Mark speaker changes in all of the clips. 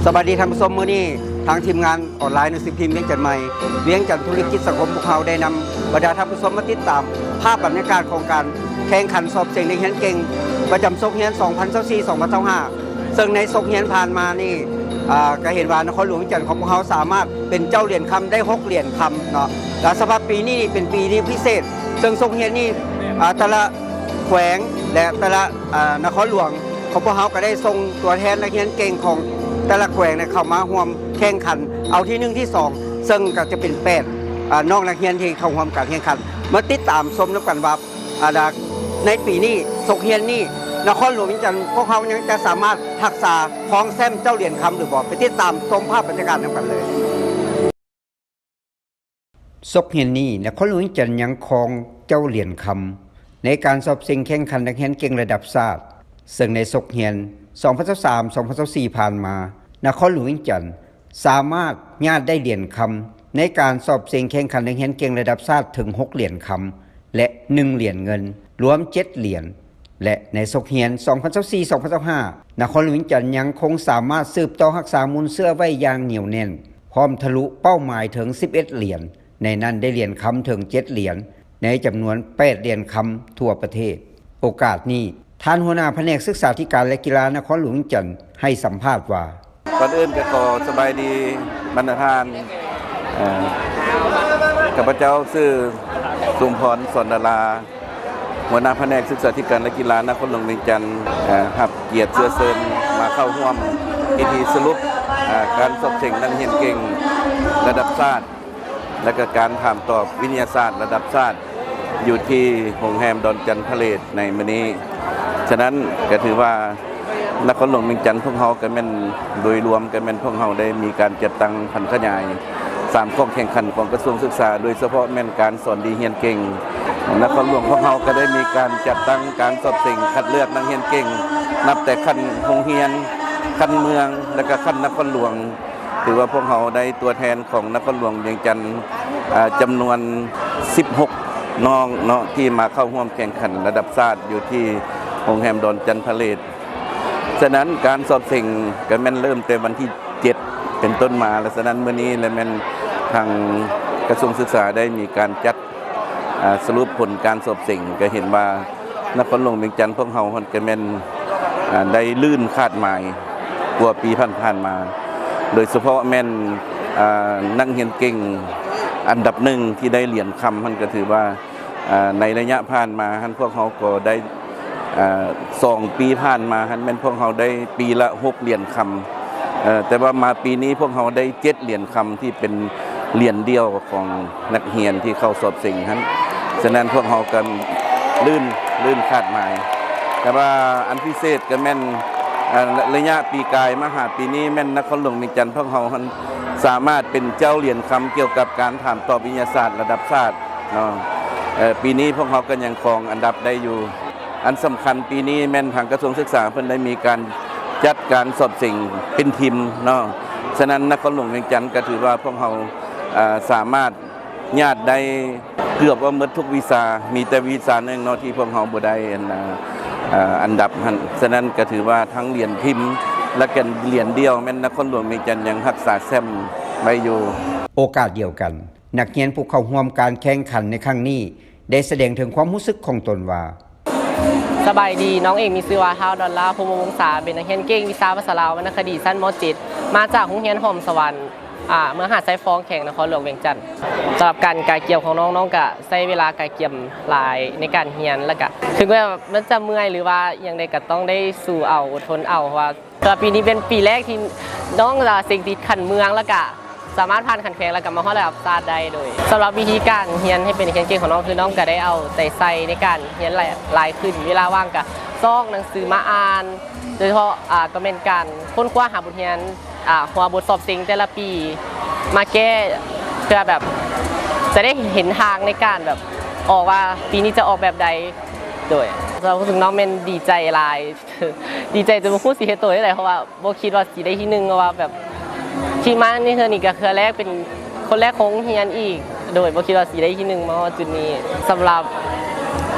Speaker 1: สวัสดีท่านผู้ชมมื้อนี้ทางทีมงานออนไลน์หนังสือพิมพ์เวียงจันทร์ใหม่เวียงจันทร์ธุรกิจสังคมพวกเขาได้นำบรรดาท่านผู้ชมมาติดตามภาพบรรยากาศของการแข่งขันสอบเสียงเด็กเฮียนเก่งประจำซกเฮียน 2024-2025 ซึ่งในซกเฮียนผ่านมานี่ก็เห็นว่านครหลวงเวียงจันทร์ของพวกเขาสามารถเป็นเจ้าเหรียญคำได้6เหรียญคำเนาะและสำหรับปีนี้เป็นปีที่พิเศษซึ่งซกเฮียนนี่แต่ละแขวงและแต่ละนครหลวงของพวกเขาก็ได้ส่งตัวแทนนักเรียนเก่งของแต่ละแขวงเข้ามาร่วมแข่งขันเอาที่1ที่2ซึ่งก็จะเป็น8น้องนักเรียนที่เข้าร่วมการแข่งขันมาติดตามชมนำกันว่าในปีนี้ซกเฮียนนี่นครหลวงเวียงจันทร์พวกเขายังจะสามารถรักษาครองแซมเจ้าเหรียญคำหรือบ่ไปติดตามชมภาพบรรยากาศนำกันเลยซกเฮียนนี่นครหลวงเวียงจันทร์ยังครองเจ้าเหรียญคำในการสอบชิงแข่งขันนักเรียนเก่งระดับชาติซึ่งในซกเฮียน 2023-2024 ผ่านมานครหลวงเวียงจันทร์สามารถญาติได้เหรียญคำในการสอบชิงแข่งขันนักเรียนเก่งระดับชาติถึง6เหรียญคำและ1เหรียญเงินรวม7เหรียญและในซกเฮียน 2024-2025 นครหลวงเวียงจันทร์ยังคงสามารถสืบต่อรักษามูลเสื้อไว้อย่างเหนียวแน่นพร้อมทะลุเป้าหมายถึง11เหรียญในนั้นได้เหรียญคำถึง7เหรียญในจำนวน8เหรียญคำทั่วประเทศโอกาสนี้ท่านหัวหน้าแผนกศึกษาธิการและกีฬานครหลวงเวียงจันทร์ให้สัมภาษณ์ว่า
Speaker 2: ก่อนอื่นก็ขอสบายดีบรรดาท่านข้าพเจ้าชื่อสุมพรสนดาราหัวหน้าแผนกศึกษาธิการและกีฬานครหลวงเวียงจันทร์รับเกียรติเชื้อเชิญมาเข้าร่วมพิธีสรุปการสอบเสียงนักเรียนเก่งระดับชาติและก็การถามตอบวิทยาศาสตร์ระดับชาติอยู่ที่โรงแรมดอนจันทร์พาเลทในมื้อนี้ฉะนั้นก็ถือว่านครหลวงเวียงจันทร์พวกเราก็แม่นโดยรวมก็แม่นพวกเราได้มีการจัดตั้งพันขยาย3ข้อแข่งขันของกระทรวงศึกษาโดยเฉพาะแม่นการสอนดีเรียนเก่งนครหลวงพวกเราก็ได้มีการจัดตั้งการสอบเสียงคัดเลือกนักเรียนเก่งนับแต่ขั้นโรงเรียนขั้นเมืองและก็ขั้นนครหลวงถือว่าพวกเราได้ตัวแทนของนครหลวงเวียงจันทร์จำนวน16น้องเนาะที่มาเข้าร่วมแข่งขันระดับชาติอยู่ที่โรงแรมดอนจันทร์พาเลทฉะนั้นการสอบเสียงก็แม่นเริ่มแต่วันที่7เป็นต้นมาและฉะนั้นมื้อนี้และแม่นทางกระทรวงศึกษาได้มีการจัดสรุปผลการสอบเสียงก็เห็นว่านครหลวงเวียงจันทร์พวกเราก็แม่นได้ลื่นคาดหมายกว่าปีผ่านๆมาโดยเฉพาะแม่นนักเรียนเก่งอันดับ1ที่ได้เหรียญคำมันก็ถือว่าในระยะผ่านมาพวกเขาก็ได้2ปีผ่านมาแม่นพวกเขาได้ปีละ6เหรียญคำแต่ว่ามาปีนี้พวกเขาได้7เหรียญคำที่เป็นเหรียญเดียวของนักเรียนที่เข้าสอบเสียงนั้นฉะนั้นพวกเขาก็ลื่นคาดหมายแต่ว่าอันพิเศษก็แม่นระยะปีกายมาหาปีนี้แม่นนครหลวงเวียงจันทร์พวกเขาสามารถเป็นเจ้าเหรียญคำเกี่ยวกับการถามตอบวิทยาศาสตร์ระดับชาติปีนี้พวกเขาก็ยังครองอันดับได้อยู่อันสำคัญปีนี้แม่นทางกระทรวงศึกษาเพิ่นได้มีการจัดการสอบเสียงเป็นทีมเนาะฉะนั้นนครหลวงเวียงจันทร์ก็ถือว่าพวกเขาสามารถญาติได้เกือบว่าหมดทุกวิชามีแต่วิชาหนึ่งเนาะที่พวกเขาบ่ได้อันดับฉะนั้นก็ถือว่าทั้งเหรียญพิมพ์และกันเหรียญเดียวแม่นนครหลวงเวียงจันทร์ยังรักษาแชมป์ไว้อยู่
Speaker 1: โอกาสเดียวกันนักเรียนผู้เข้าร่วมการแข่งขันในครั้งนี้ได้แสดงถึงความรู้สึกของตนว่า
Speaker 3: สบายดีน้องเองมีชื่อว่าท้าวดอลลาร์พมวงศาเป็นนักเรียนเก่งวิชาภาษาลาววรรณคดีชั้นม .7 มาจากโรงเรียนหอมสวรรค์เมื่อหาดไซฟองแข่งนครหลวงเวียงจันทร์สำหรับการกายเกี่ยวของน้องๆก็ใช้เวลากายเกี่ยมหลายในการเรียนแล้วก็ถึงแม้มันจะเมื่อยหรือว่าอย่างใดก็ต้องได้สู้เอาอดทนเอาเพราะว่าปีนี้เป็นปีแรกที่น้องจะสิ่งติดขันเมืองแล้วก็สามารถผ่านขันแข่งแล้วก็มาฮอดระดับชาติได้โดยสำหรับวิธีการเรียนให้เป็นเก่งของน้องคือน้องก็ได้เอาใจใส่ในการเรียนหลายขึ้นเวลาว่างก็ซ่องหนังสือมาอ่านโดยเฉพาะก็เป็นการค้นคว้าหาบทเรียนหัวบทสอบสิ่งแต่ละปีมาแก้เพื่อแบบจะได้เห็นทางในการแบบออกว่าปีนี้จะออกแบบใดโดยเราพูดถึงน้องเมนดีใจหลายดีใจจนพูดสีเฮโตได้เลยเพราะว่าโบคิดว่าสีได้ที่1เพราะว่าแบบที่มานี่คือนี่ก็คือแรกเป็นคนแรกของเฮียนอีกโดยโบคิดว่าสีได้ที่1มาจุดนี้สำหรับ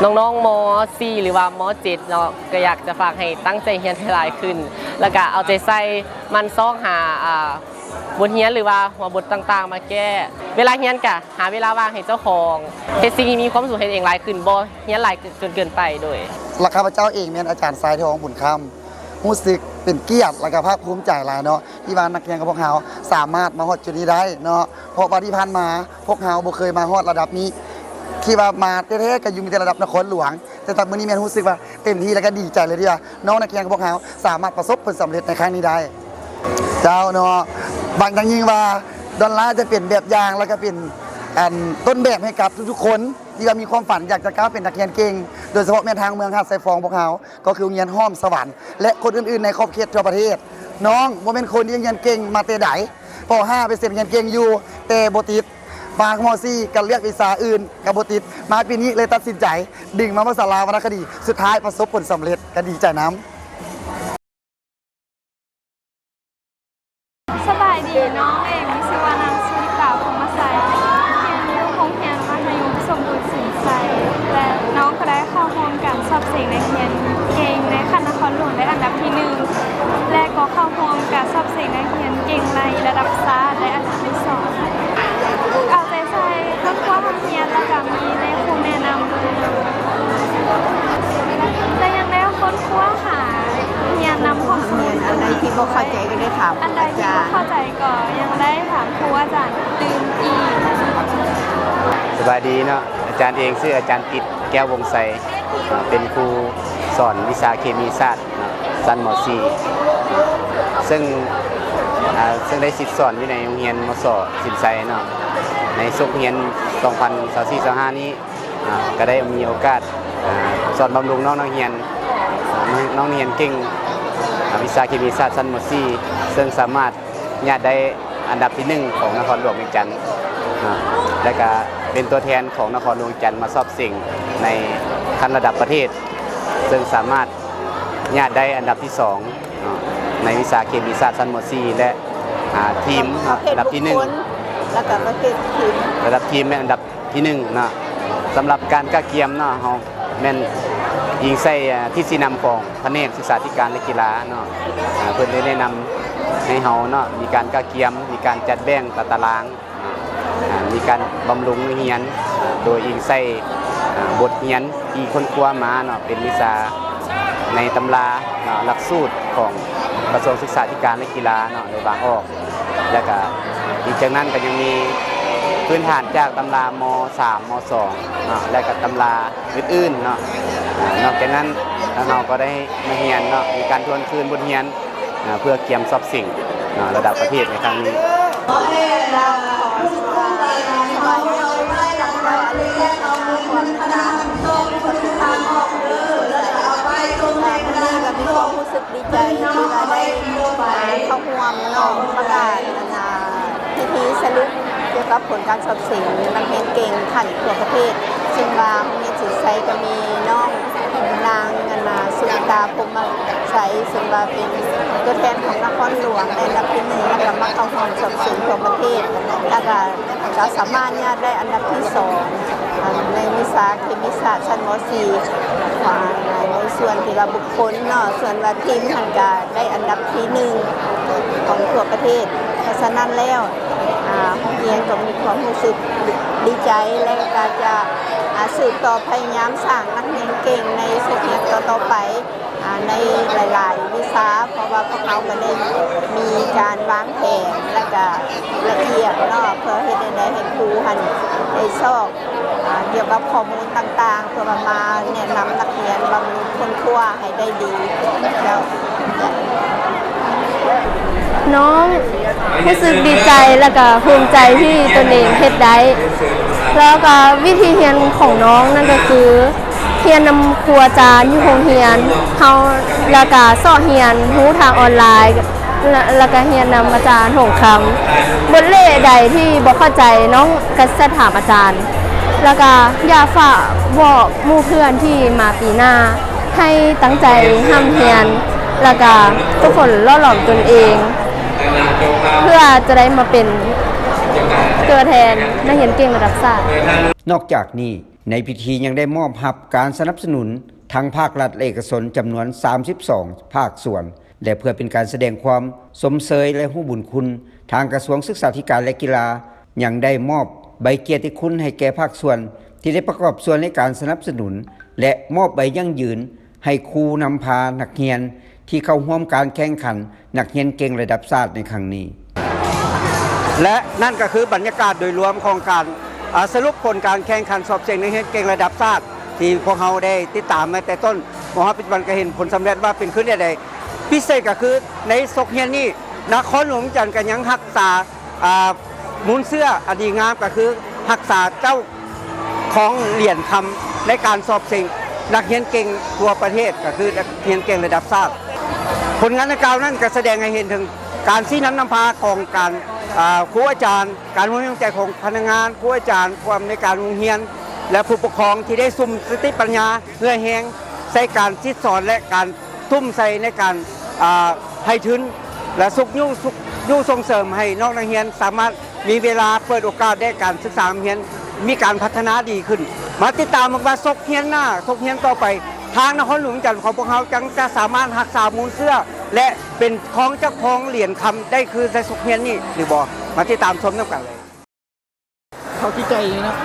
Speaker 3: น้องๆม .4 หรือว่าม .7 เนาะก็อยากจะฝากให้ตั้งใจเรียนให้หลายขึ้น แล้วก็เอาใจใส่มันซอกหาบทเรียนหรือว่าหัวบทต่างๆ มาแก้เวลาเรียนก็หาเวลาว่างให้เจ้าของเฮ็ดสิ่งที่มีความสุขเฮ็ดเองหลายขึ้นบ่เรียนหลายจนเกินไปโดย
Speaker 4: และข้าพเจ้าเองเป็นอาจารย์สายทองบุญคำรู้สึกเป็นเกียรติและก็ภาคภูมิใจหลายเนาะที่ว่านักเรียนกับพวกเราสามารถมาฮอดจุดนี้ได้เนาะเพราะว่าที่ผ่านมาพวกเราบ่เคยมาฮอดระดับนี้ที่ว่ามาแท้ๆก็อยู่ในระดับนครหลวง แต่ตอนมื้อนี้แม่นรู้สึกว่าเต็มที่แล้วก็ดีใจเลยที่ว่าน้องนักเรียนกับพวกเราสามารถประสบผลสำเร็จในครั้งนี้ได้ เจ้าเนาะบางอย่างยิ่งว่าดอลลาร์จะเป็นแบบอย่างแล้วก็เป็นต้นแบบให้กับทุกๆคนที่ว่ามีความฝันอยากจะก้าวเป็นนักเรียนเก่งโดยเฉพาะแม่ทางเมืองหาดไซฟองพวกเขาก็คือโรงเรียนห้อมสวรรค์และคนอื่นๆในขอบเขตทั่วประเทศ น้องบ่เป็นคนที่เรียนเก่งมาแต่ใดป .5 ไปเซ็นเรียนเก่งอยู่แต่บ่ติดมาม.4 กันเลือกวิชาอื่นกับบ่ติดมาปีนี้เลยตัดสินใจดึงมาภาษาลาววรรณคดีสุดท้ายประสบผลสำเร็จก็ดีใจน้ำ
Speaker 5: สบายดีน้องเองมีชื่อว่านางสุริตาพรหมไสยเรียนอยู่โรงเรียนมัธยมสมบูรณ์สินไซและน้องก็ได้เข้าร่วมการสอบเสียงนักเรียนเก่งในคณะนครหลวงได้อันดับที่ 1และก็เข้าร่วมการสอบเสียงนักเรียนเก่งในระดับชาติได้อันดับที่ 2เอาใจใส่เพื่อความเรียนและก็มีในครูแนะนำและยังได้ค้นคว้าหาเรียนนำข้อมูล
Speaker 6: อันใดที่บ่เข้าใจก็ได้ถาม
Speaker 5: อันใดที่ไม่เข้าใจก็ยังได้ถามครูอาจารย์ตื่นอีก
Speaker 7: สบายดีเนาะอาจารย์เองชื่ออาจารย์ติดแก้ววงไสเป็นครูสอนวิชาเคมีศาสตร์ชั้นม .4 ซึ่งได้สิทธิ์สอนอยู่ในโรงเรียนมศสินไซเนาะในสุกเรียน 2024-25 นี้ก็ได้มีโอกาสสอนบำรุงน้องนักเรียนเก่งวิชาเคมีศาสตร์ชั้นม .4 ซึ่งสามารถญาติได้อันดับที่ 1 ของนครหลวงเวียงจันทร์และก็เป็นตัวแทนของนครหลวงเวียงจันทร์มาสอบสิ่งในขั้นระดับประเทศ ซึ่งสามารถญาติได้อันดับที่ 2 ในวิชาเคมีศาสตร์ชั้นม .4 และทีมอันดับที่ 1
Speaker 6: แล้วก็ประเภททีม
Speaker 7: ระดับทีมเป็นอันดับที่1นะสำหรับการก้าเกียมเนาะเฮาแม่นยิงใส่ที่สีนำของแผนกศึกษาธิการและกีฬาเนาะเพิ่นได้แนะนำให้เฮาเนาะมีการก้าเกียมมีการจัดแบ่งตารางมีการบำรุงเรียนโดยอิงใส่บทเรียนที่ค้นคว้ามาเนาะเป็นวิชาในตำราหลักสูตรของกระทรวงศึกษาธิการและกีฬาเนาะโดยบางออกแล้วก็อีกจากนั้นก็ยังมีพื้นฐานจากตำราม.3 ม.2 และก็ตำราอื่นๆเนาะนอกจากนั้นเราก็ได้มาเรียนเนาะมีการทวนคืนบทเรียนเพื่อเกียมสอบสิ่งระดับประเทศในครั้งนี้
Speaker 6: มีความรู้สึกดีใจที่เราได้เข้าร่วมน้องประกาศพิธีสรุปเกี่ยวกับผลการสอบเสียงนักเรียนเก่งขันทั่วประเทศซึ่งว่าโรงเรียนสินไซก็มีน้องนางสุริตาพรหมไสยซึ่งว่าเป็นตัวแทนของนครหลวงในอันดับที่ 1แล้วก็มาเข้าร่วมสอบเสียงทั่วประเทศแล้วก็สามารถได้อันดับที่ 2ในวิชาเคมีศาสตร์ชั้นม .4 ในส่วนที่ว่าบุคคลเนาะส่วนว่าทีมหันก็ได้อันดับที่ 1ของทั่วประเทศเพราะฉะนั้นแล้วโรงเรียนก็มีความรู้สึกดีใจและก็จะสืบต่อพยายามสร้างนักเรียนเก่งในสุขเรียนต่อไปในหลายๆวิชาเพราะว่าพวกเขาก็ได้มีการวางแผนและก็ละเอียดเนาะเพื่อให้ให้ครูหันได้สอบเกี่ยวกับข้อมูลต่างๆเพื่อมาแนะนำนักเรียนบำรุงคนครัวให้ได้ดีแล้ว
Speaker 5: น้องรู้สึกดีใจแล้วก็ภูมิใจที่ตนเองเฮ็ดได้แล้วก็วิธีเรียนของน้องนั่นก็คือเรียนนำครูอาจารย์อยู่โรงเรียนเฮาแล้วก็สอนเรียนรู้ทางออนไลน์แล้วก็เรียนนำอาจารย์ของคำบทเลขใดที่บ่เข้าใจน้องก็จะถามอาจารย์แล้วก็อย่าฝากบอกหมู่เพื่อนที่มาปีหน้าให้ตั้งใจห้ามเรียนแล้วก็ทุกคนล่อหลอมตนเองเพื่อจะได้มาเป็นตัวแทนนักเรียนเก่งระดับชาติ
Speaker 1: นอกจากนี้ ในพิธียังได้มอบรับการสนับสนุนทางภาครัฐและเอกชนจำนวน 32 ภาคส่วนและเพื่อเป็นการแสดงความสมเสยและรู้บุญคุณทางกระทรวงศึกษาธิการและกีฬายังได้มอบใบเกียรติคุณให้แก่ภาคส่วนที่ได้ประกอบส่วนในการสนับสนุนและมอบใบยั่งยืนให้ครูนำพานักเรียนที่เข้าร่วมการแข่งขันนักเรียนเก่งระดับชาติในครั้งนี้และนั่นก็คือบรรยากาศโดยรวมของการสรุปผลการแข่งขันสอบเสียงนักเรียนเก่งระดับชาติที่พวกเราได้ติดตามมาแต่ต้นมหาปัจจุบันก็เห็นผลสำเร็จว่าเป็นขึ้นได้พิเศษก็คือในศกเฮียนนี้นครหลวงจันทร์ก็ยังรักษามูลเสื้ออดีงามก็คือรักษาเจ้าของเหรียญคำในการสอบเสียงนักเรียนเก่งทั่วประเทศก็คือนักเรียนเก่งระดับชาติผลงานดังกล่าวนั้นก็แสดงให้เห็นถึงการชี้นำพาของการครูอาจารย์การมุ่งมั่นใจของพนักงานครูอาจารย์ความในการโรงเรียนและผู้ปกครองที่ได้ซุ่มสติปัญญาเพื่อแหงใส่การคิดสอนและการทุ่มใส่ในการให้ทุนและสุขยุ่งส่งเสริมให้น้องนักเรียนสามารถมีเวลาเปิดโอกาสได้การศึกษาเรียนมีการพัฒนาดีขึ้นมาติดตามว่าศกเฮียนหน้าศกเฮียนต่อไปทางนครหลวงจันทร์ของพวกเขาจะสามารถรักษามูลเสื้อและเป็นของเจ้าของเหรียญคำได้คือในศกเฮียนนี่หรือบ่มาติดตามชมน้ำกันเลย
Speaker 8: เขาที่ใจนะ